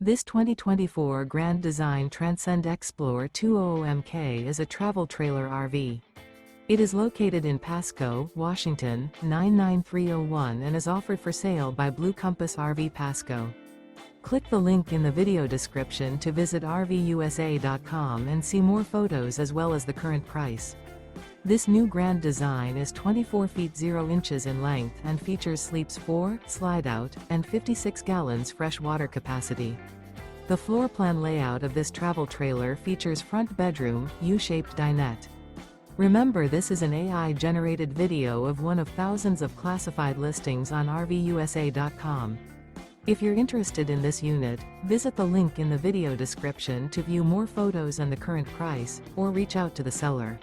This 2024 Grand Design Transcend Xplor 200MK is a travel trailer RV. It is located in Pasco, Washington, 99301 and is offered for sale by Blue Compass RV Pasco. Click the link in the video description to visit RVUSA.com and see more photos as well as the current price. This new Grand Design is 24 feet 0 inches in length and features sleeps 4, Slideout, and 56 gallons fresh water capacity. The floor plan layout of this travel trailer features front bedroom, U-shaped dinette. Remember, this is an AI-generated video of one of thousands of classified listings on RVUSA.com. If you're interested in this unit, visit the link in the video description to view more photos and the current price, or reach out to the seller.